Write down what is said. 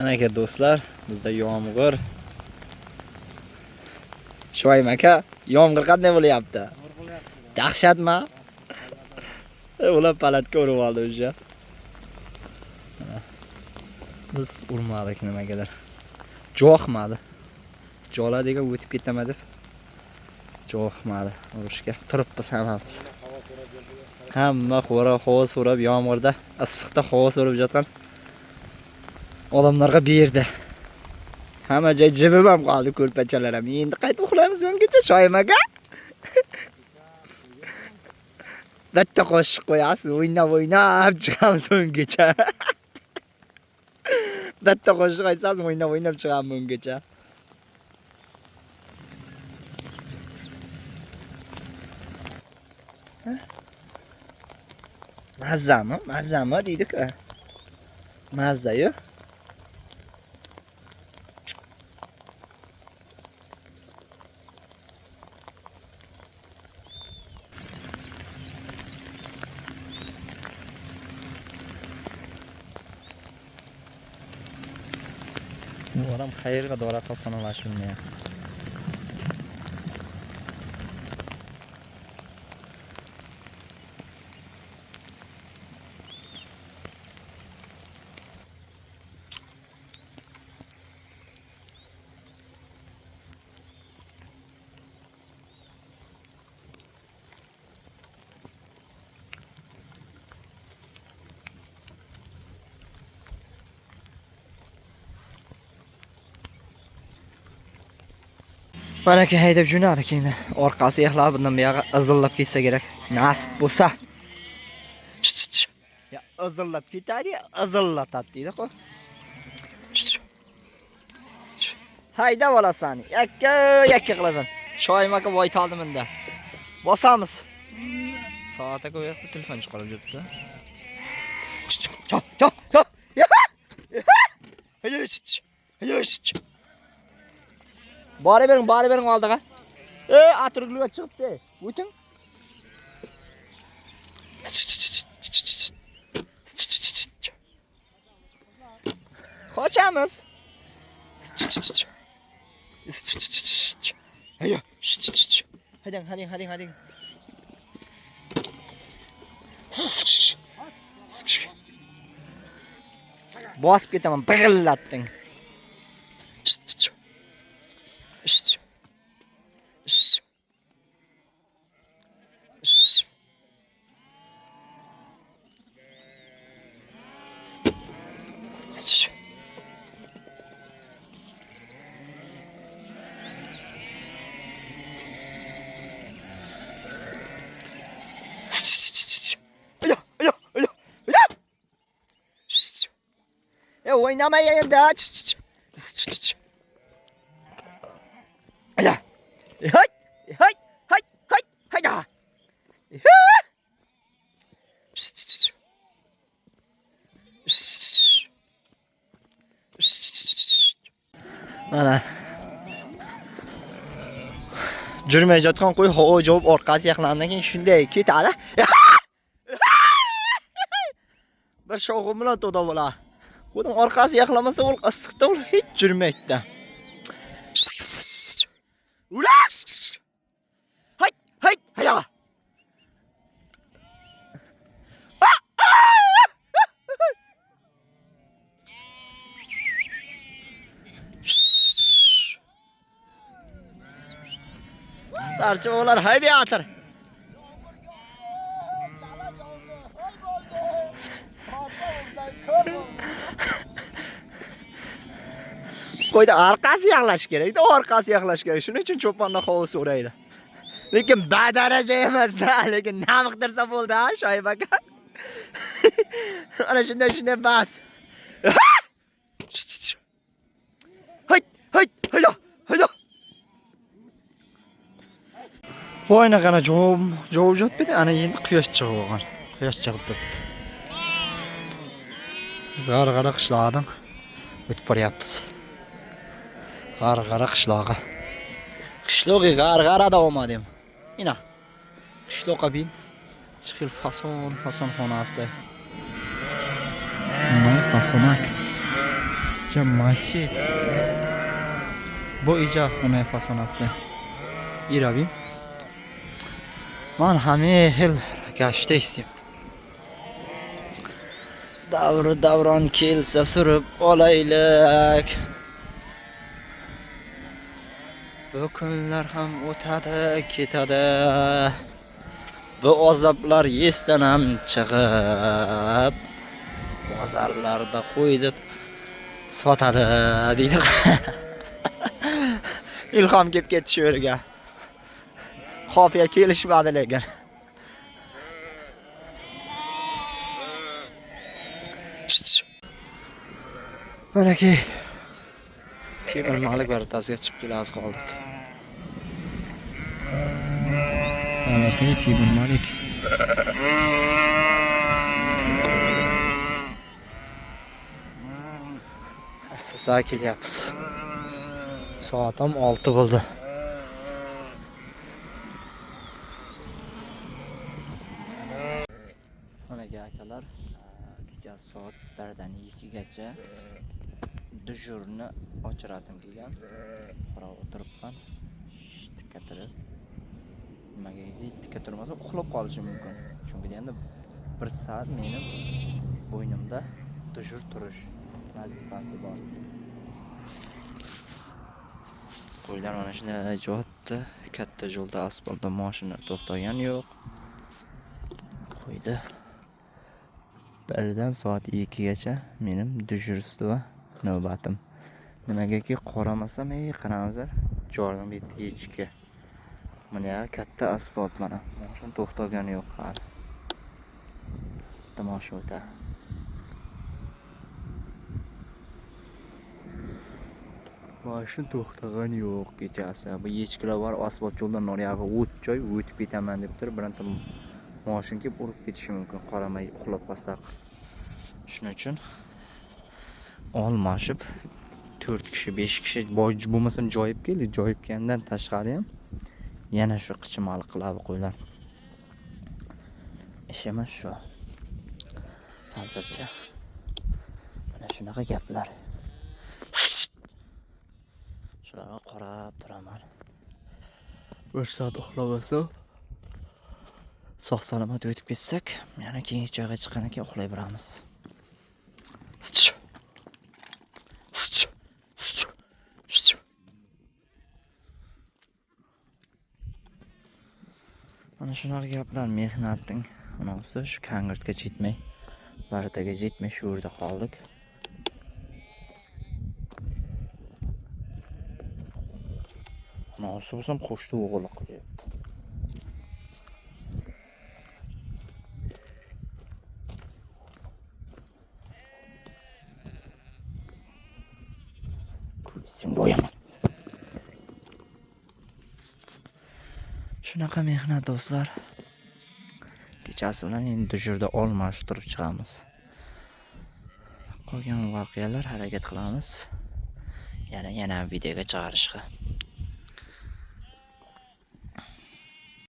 Ana aka do'stlar, bizda yomg'ir. Shoyim aka, yomg'ir qanday bo'lyapti? Dahshatmi? Ular palatga urib oldi o'sha. Biz urmadik nimagadir. Jo'xmadi. Jo'la degan o'tib ketaman deb. Jo'xmadi. Urishga turibmiz hammamiz. Hamma havo so'rab yomg'irda, issiqda havo so'rab yotgan odamlarga berdi. Hamma joy jibim ham qoldi, ko'rpachalar ham. Endi qaytib uxlaymiz ungacha Shoyim aka. Bitta qo'shiq qo'yasiz, o'ynab chiqamiz ungacha. Bitta qo'shiq aytsangiz, o'ynab chiqamiz ungacha. Mazzami deydi-ku. Mazza-yu. Bu odam qayerga dora qilib bilmayapti. Mana ki haydab jo'nadi keyin. Orqasi yaxlab bundan buyog'i izillab ketsa kerak. Nasib bo'lsa. Ya izillab ketadi, izillatat deydi-ku. Haydab olasan. Yakka qilasan. Shoyim aka voy toldi menda. Bosamiz. Soat aka yo'q, telefon chiqarib yuribdi. Bari bering oldiga. Atrugluga chiqibdi. O'ting. Qochamiz. Hayo. Hading. Bosib ketaman, big'illatding. Oynamay endi. Aya. Hay. Mana. Jurmay jotgan qo'y havo javob orqasi yaxlandan keyin shunday ketadi. Bir sho'g'im bilan to'da bo'lar. Qo'yning orqasi yaxlamasa ul issiqda ul hech jurmaydi. Ulash! Hay, haya. Starchi o'g'lar haydayotir. Qo'yda orqasi yaxlash kerak, orqasi yaxlash kerak. Shuning uchun cho'pondan havo so'raydi. Lekin badaraja emas-da, lekin namiqtirsa bo'ldi, ha, Shoyim aka. Ana shunday bas. Hayda. Voyna qana javob jotmadi, ana endi quyosh chiqib olgan. Quyosh chiqib turibdi. Biz G'arg'ara qishlog'idan o'tib boryapmiz. G'arg'ara qishlog'i. Qishlog'i G'arg'arada olmadim. Ina. Qishloqqa bin. Chiqil fason xonasida. Nay fasonak. چه ماشید bu ija xunay fason asli iravin man hamma xil gashta istim davron kelsa surib olaylik bu kunlar ham o'tadi ketadi bu azoblar esdan ham chiqib bozorlarda qo'ydi sotadi deydi. İlham kelib ketdi shu yerga. Xofiya kelishmadi lekin. Mana ki Temir Malik varitasiga chiqib kelamiz qoldik. Albatta Temir Malik. Asasa kelyapmiz. Soatim 6 bo'ldi. Mana akalar, kechasi soat 1 dan 2 gacha dejurni ochiratim kelgan. Qora o'tiribman. Tikka turib. Nimaga tikka turmasa uxlab qolishim mumkin. Chunki endi 1 soat mening bo'ynimda dejur turish vazifasi bor. Qo'ylar mana shunday joyda, katta yo'lda asfaltda mashinalar to'xtagan yo'q. Qo'ydi. 1 dan soat 2 gacha mening dejurstv va navbatim. Nimagaki qaramasam, qaramazlar. Jordan bitta yechki. Mana katta asfalt mana. Mashina to'xtagan yo'q hali. Bitta mashina o'tadi. Mashina to'xtagan yo'q kechasi. Bu yechkilar bor, asfalt yo'ldan nariyog'i o't joy, o'tib ketaman deb turib, bironta mashina kelib urib ketishi mumkin, qaramay uxlab qolsak. Shuning uchun olmashib 4 kishi, 5 kishi bo'lmasam joyib keldi. Joyib kelgandan tashqari ham yana shu qichimali qiladi qo'ylar. Ishimiz shu. Hozircha mana shunaqa gaplar. Shularga qarab turaman. 1 soat uxlab olsam, sog' salomat o'tib ketsak, yana keyingi joyga chiqqan ekan uxlay beramiz. Mana shunaqa gaplar mehnatning onasi shu Kangirtga yetmay, Barataga yetmay shu yerda qoldik. Onasi bo'lsam qo'shdi o'g'illik qilyapti. Kursim bo'yaman. Shunaqa mehnat do'stlar. Kechasi bilan endi dejurda olmashtirib chiqamiz. Qolgan voqealar harakat qilamiz. Yana videoga chiqarishga.